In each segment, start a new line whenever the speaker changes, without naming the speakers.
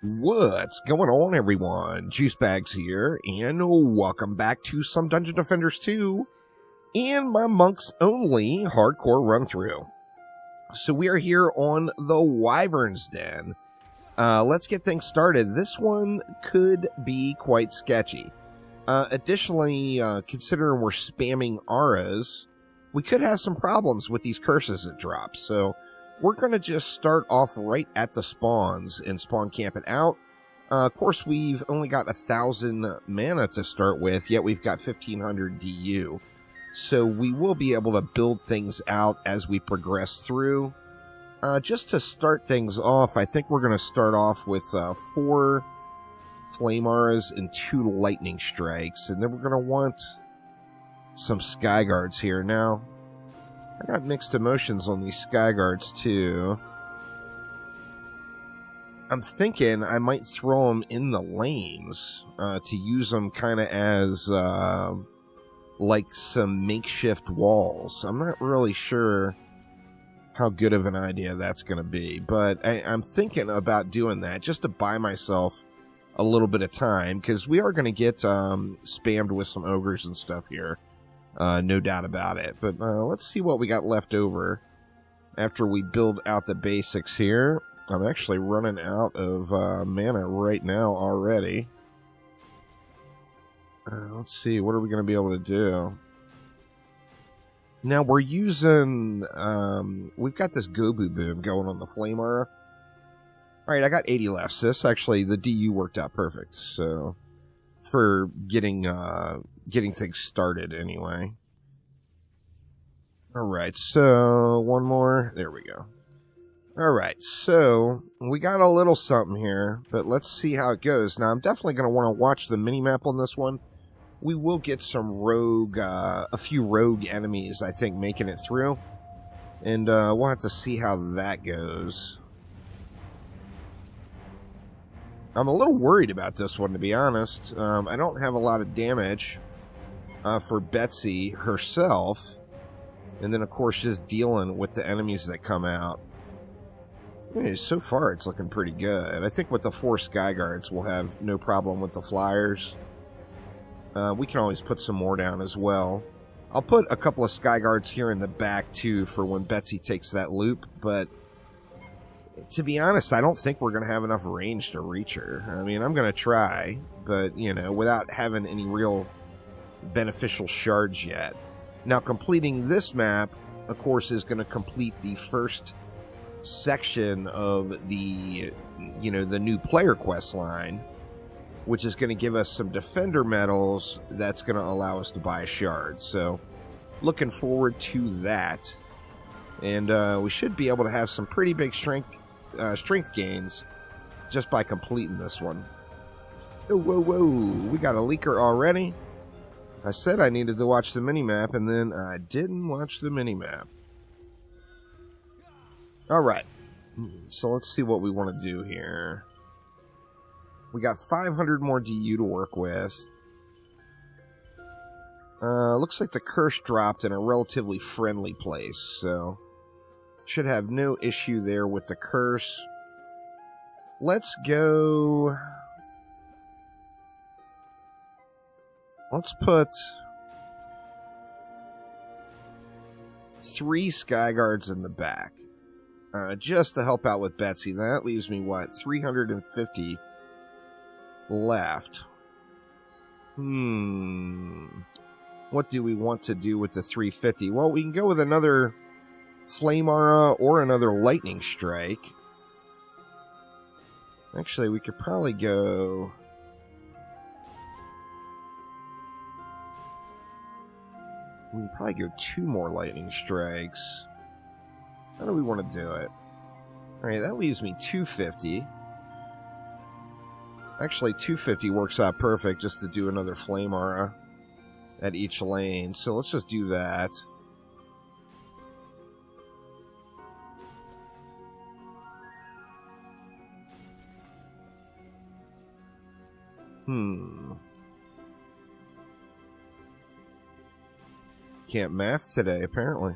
What's going on, everyone? Juicebags here, and welcome back to some Dungeon Defenders 2 and my Monks Only hardcore run-through. So we are here on the Wyvern's Den. Let's get things started. This one could be quite sketchy. Additionally, considering we're spamming auras, we could have some problems with these curses it drops, so we're going to just start off right at the spawns and spawn camp it out. Of course, we've only got 1,000 mana to start with, yet we've got 1,500 DU. So we will be able to build things out as we progress through. Just to start things off, I think we're going to start off with 4 Flame Auras and 2 Lightning Strikes. And then we're going to want some Sky Guards here. Now, I got mixed emotions on these Sky Guards, too. I'm thinking I might throw them in the lanes to use them kind of as like some makeshift walls. I'm not really sure how good of an idea that's going to be, but I'm thinking about doing that just to buy myself a little bit of time, because we are going to get spammed with some ogres and stuff here. No doubt about it. But let's see what we got left over after we build out the basics here. I'm actually running out of mana right now already. Let's see, what are we going to be able to do? Now we're using, we've got this Gobu Boom going on the Flame Aura. Alright, I got 80 left, sis. Actually, the DU worked out perfect, so for getting things started anyway. Alright, so one more. There we go. Alright, so we got a little something here, but let's see how it goes. Now, I'm definitely going to want to watch the minimap on this one. We will get some rogue, a few rogue enemies, I think, making it through. And we'll have to see how that goes. I'm a little worried about this one, to be honest. I don't have a lot of damage for Betsy herself. And then, of course, just dealing with the enemies that come out. So far, it's looking pretty good. I think with the 4 Sky Guards, we'll have no problem with the flyers. We can always put some more down as well. I'll put a couple of Sky Guards here in the back, too, for when Betsy takes that loop. But to be honest, I don't think we're going to have enough range to reach her. I mean, I'm going to try, but, you know, without having any real beneficial shards yet. Now, completing this map, of course, is going to complete the first section of the, you know, the new player quest line, which is going to give us some defender medals that's going to allow us to buy a shard. So, looking forward to that. And we should be able to have some pretty big strength gains just by completing this one. Oh, whoa, whoa. We got a leaker already. I said I needed to watch the minimap, and then I didn't watch the minimap. Alright. So let's see what we want to do here. We got 500 more DU to work with. Looks like the curse dropped in a relatively friendly place, so should have no issue there with the curse. Let's go. Let's put 3 Sky Guards in the back. Just to help out with Betsy. That leaves me, what, 350 left. What do we want to do with the 350? Well, we can go with another Flame Aura or another Lightning Strike. Actually, we could probably go... We can probably go 2 more Lightning Strikes. How do we want to do it? Alright, that leaves me 250. Actually, 250 works out perfect just to do another Flame Aura at each lane. So let's just do that. Can't math today, apparently.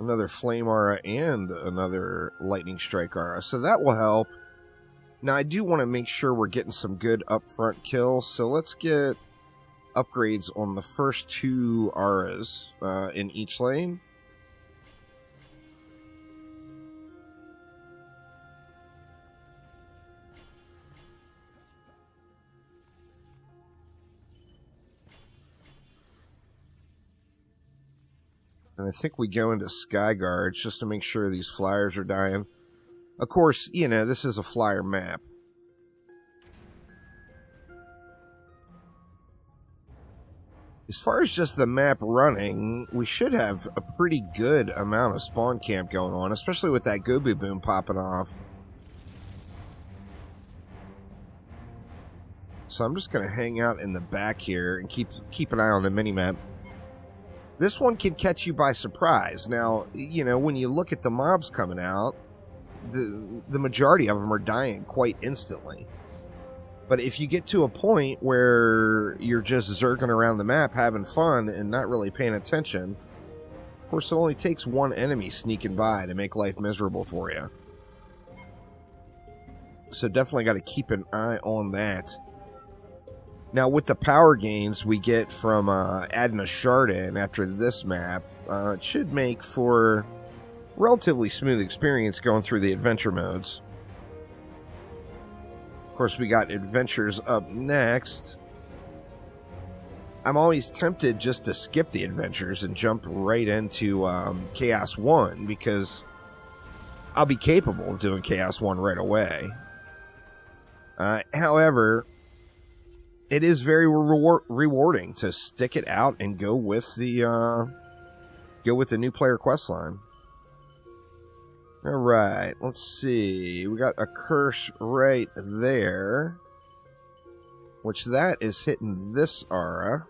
Another Flame Aura and another Lightning Strike Aura. So that will help. Now, I do want to make sure we're getting some good upfront kills. So let's get upgrades on the first 2 auras in each lane. And I think we go into Sky Guards just to make sure these flyers are dying. Of course, you know, this is a flyer map. As far as just the map running, we should have a pretty good amount of spawn camp going on, especially with that Gobu Boom popping off. So I'm just going to hang out in the back here and keep an eye on the minimap. This one can catch you by surprise. Now, you know, when you look at the mobs coming out, the majority of them are dying quite instantly. But if you get to a point where you're just zerking around the map, having fun, and not really paying attention, of course, it only takes one enemy sneaking by to make life miserable for you. So definitely got to keep an eye on that. Now, with the power gains we get from adding a shard in after this map, it should make for a relatively smooth experience going through the adventure modes. Of course, we got adventures up next. I'm always tempted just to skip the adventures and jump right into Chaos 1, because I'll be capable of doing Chaos 1 right away. However, it is very rewarding to stick it out and go with the new player quest line. All right, let's see. We got a curse right there, which that is hitting this aura.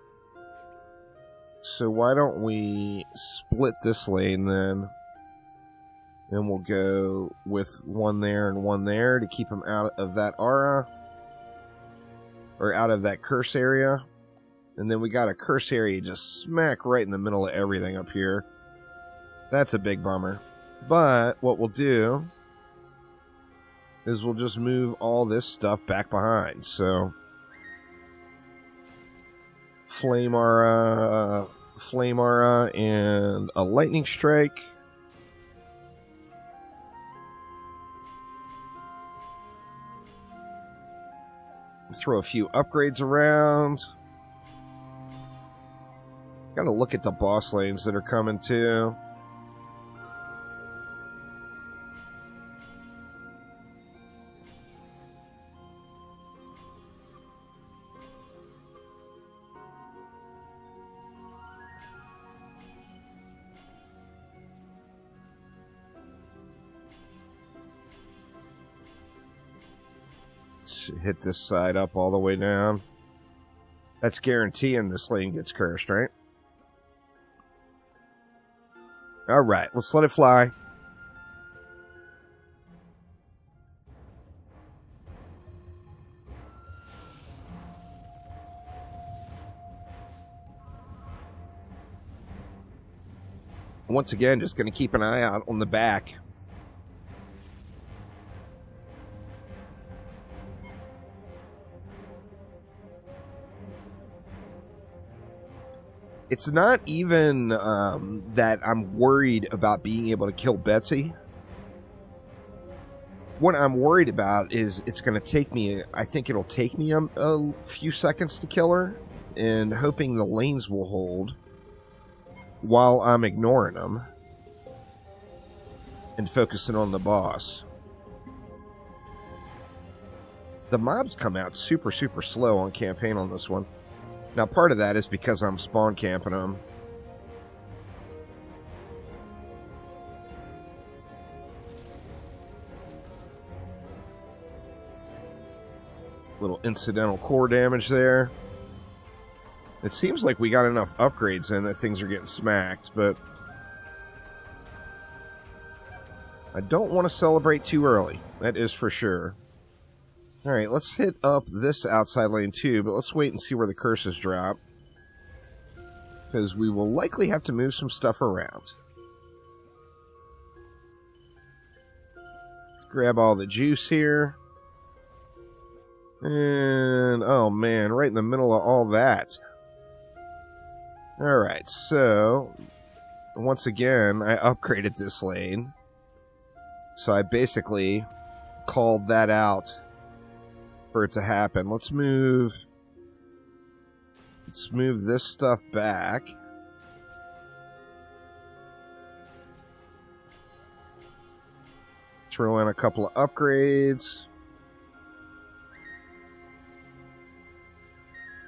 So why don't we split this lane then? And we'll go with one there and one there to keep them out of that aura. Or out of that curse area. And then we got a curse area just smack right in the middle of everything up here. That's a big bummer. But what we'll do is we'll just move all this stuff back behind. So Flame Aura, and a Lightning Strike. Throw a few upgrades around. Gotta look at the boss lanes that are coming too. Hit this side up all the way down. That's guaranteeing this lane gets cursed, right? Alright, let's let it fly. Once again, just going to keep an eye out on the back. It's not even that I'm worried about being able to kill Betsy. What I'm worried about is it's going to take me, I think it'll take me a few seconds to kill her, and hoping the lanes will hold while I'm ignoring them and focusing on the boss. The mobs come out super, super slow on campaign on this one. Now, part of that is because I'm spawn camping them. Little incidental core damage there. It seems like we got enough upgrades in that things are getting smacked, but I don't want to celebrate too early. That is for sure. Alright, let's hit up this outside lane too, but let's wait and see where the curses drop. Because we will likely have to move some stuff around. grab all the juice here. And, oh man, right in the middle of all that. Alright, so, once again, I upgraded this lane. So I basically called that out for it to happen. Let's move this stuff back. Throw in a couple of upgrades.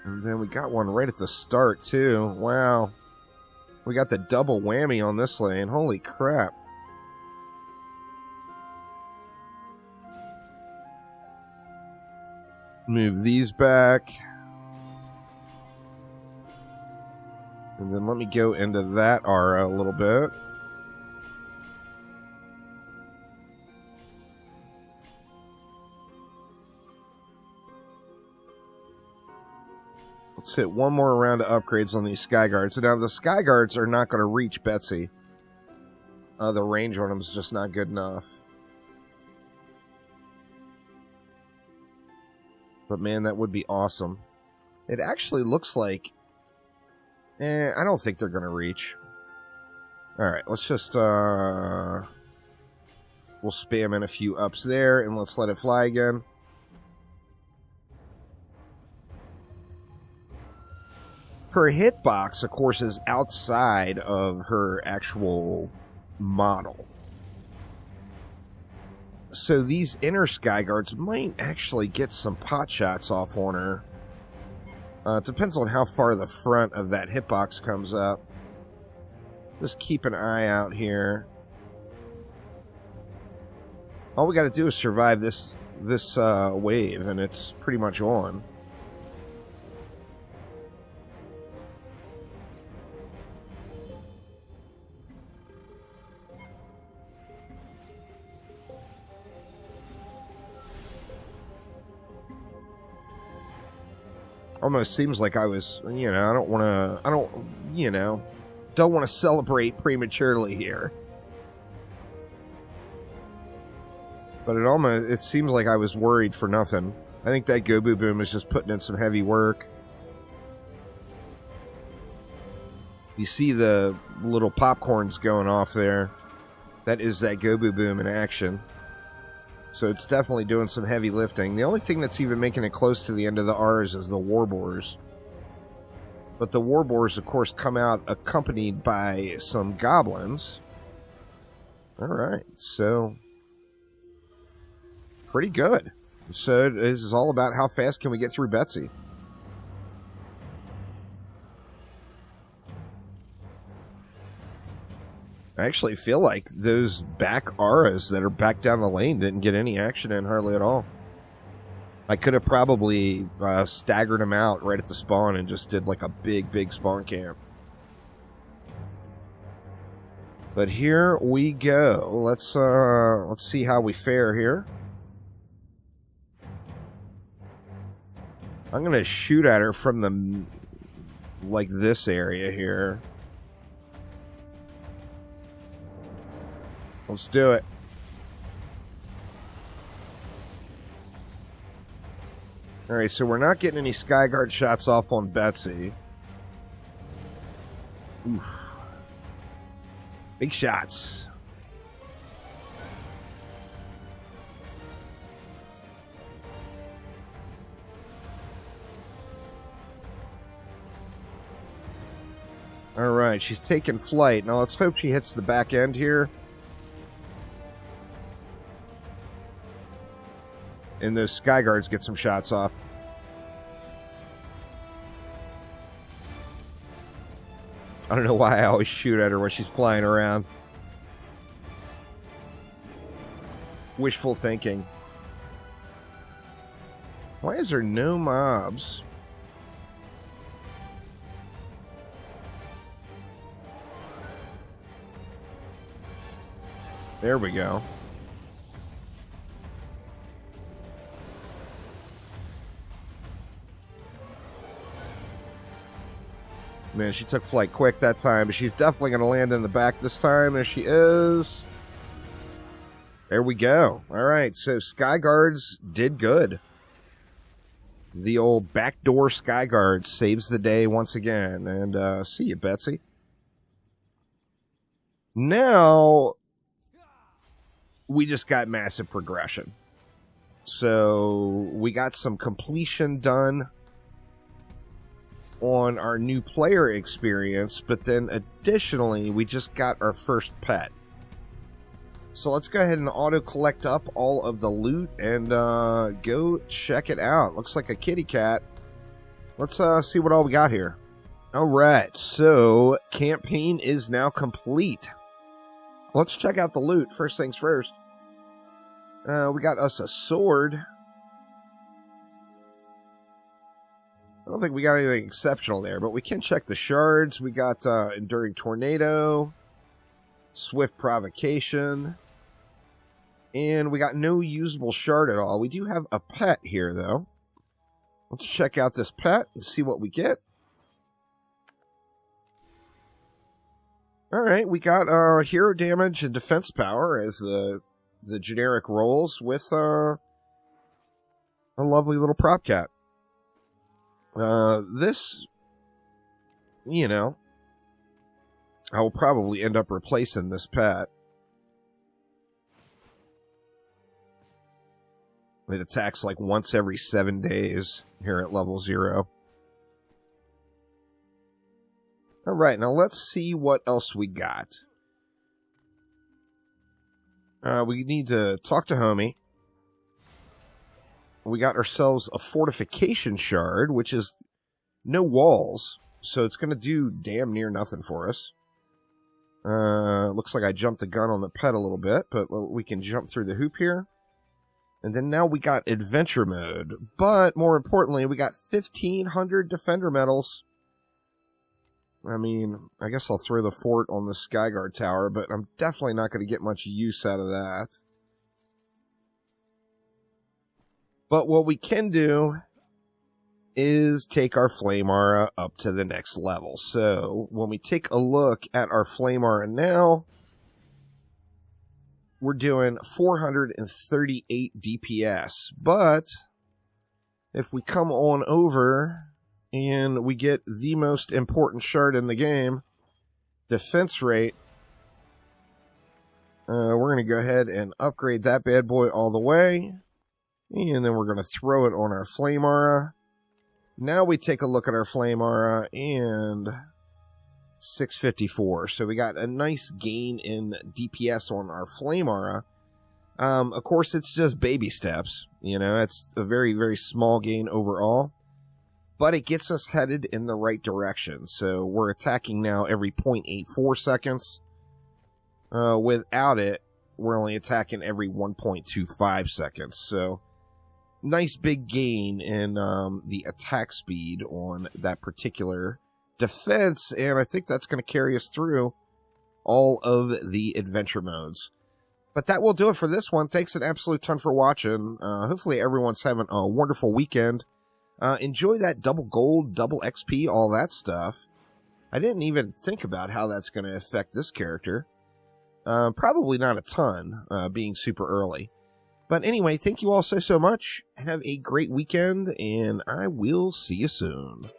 And then we got one right at the start, too. Wow. We got the double whammy on this lane. Holy crap. Move these back. And then let me go into that aura a little bit. Let's hit one more round of upgrades on these Sky Guards. So now the Sky Guards are not going to reach Betsy. The range on them is just not good enough. But man, that would be awesome. It actually looks like... I don't think they're going to reach. Alright, let's just... We'll spam in a few ups there, and let's let it fly again. Her hitbox, of course, is outside of her actual model. So these inner Sky Guards might actually get some pot shots off on her. It depends on how far the front of that hitbox comes up. Just keep an eye out here. All we got to do is survive this wave, and it's pretty much on. Almost seems like I was, you know, don't want to celebrate prematurely here. But it seems like I was worried for nothing. I think that Go Boo Boom is just putting in some heavy work. You see the little popcorns going off there. That is that Go Boo Boom in action. So it's definitely doing some heavy lifting. The only thing that's even making it close to the end of the R's is the Warboars. But the Warboars, of course, come out accompanied by some goblins. Alright, so... pretty good. So this is all about how fast can we get through Betsy. I actually feel like those back auras that are back down the lane didn't get any action in hardly at all. I could have probably staggered them out right at the spawn and just did like a big spawn camp. But here we go. Let's see how we fare here. I'm gonna shoot at her from the like this area here. Let's do it. Alright, so we're not getting any Skyguard shots off on Betsy. Oof. Big shots. Alright, she's taking flight. Now let's hope she hits the back end here. And those Sky Guards get some shots off. I don't know why I always shoot at her when she's flying around. Wishful thinking. Why is there no mobs? There we go. Man, she took flight quick that time, but she's definitely going to land in the back this time. There she is. There we go. All right, so Sky Guards did good. The old backdoor Sky Guards saves the day once again. And see you, Betsy. Now, we just got massive progression. So, we got some completion done on our new player experience, but then additionally, we just got our first pet. So let's go ahead and auto-collect up all of the loot and go check it out. Looks like a kitty cat. Let's see what all we got here. Alright, so campaign is now complete. Let's check out the loot. First things first. We got us a sword. I don't think we got anything exceptional there, but we can check the shards. We got Enduring Tornado, Swift Provocation, and we got no usable shard at all. We do have a pet here, though. Let's check out this pet and see what we get. Alright, we got hero damage and defense power as the generic rolls with a lovely little prop cat. This, you know, I will probably end up replacing this pet. It attacks like once every 7 days here at level 0. Alright, now let's see what else we got. We need to talk to Homie. We got ourselves a fortification shard, which is no walls, so it's going to do damn near nothing for us. Looks like I jumped the gun on the pet a little bit, but we can jump through the hoop here. And then now we got adventure mode, but more importantly, we got 1,500 defender medals. I mean, I guess I'll throw the fort on the Skyguard Tower, but I'm definitely not going to get much use out of that. But what we can do is take our Flame Aura up to the next level. So, when we take a look at our Flame Aura now, we're doing 438 DPS. But, if we come on over and we get the most important shard in the game, defense rate, we're going to go ahead and upgrade that bad boy all the way. And then we're going to throw it on our Flame Aura. Now we take a look at our Flame Aura and 654. So we got a nice gain in DPS on our Flame Aura. Of course, it's just baby steps. You know, it's a very, very small gain overall. But it gets us headed in the right direction. So we're attacking now every 0.84 seconds. Without it, we're only attacking every 1.25 seconds. So nice big gain in the attack speed on that particular defense, and I think that's going to carry us through all of the adventure modes. But that will do it for this one. Thanks an absolute ton for watching. Hopefully everyone's having a wonderful weekend. Enjoy that double gold, double XP, all that stuff. I didn't even think about how that's going to affect this character. Probably not a ton, being super early. But anyway, thank you all so much. Have a great weekend, and I will see you soon.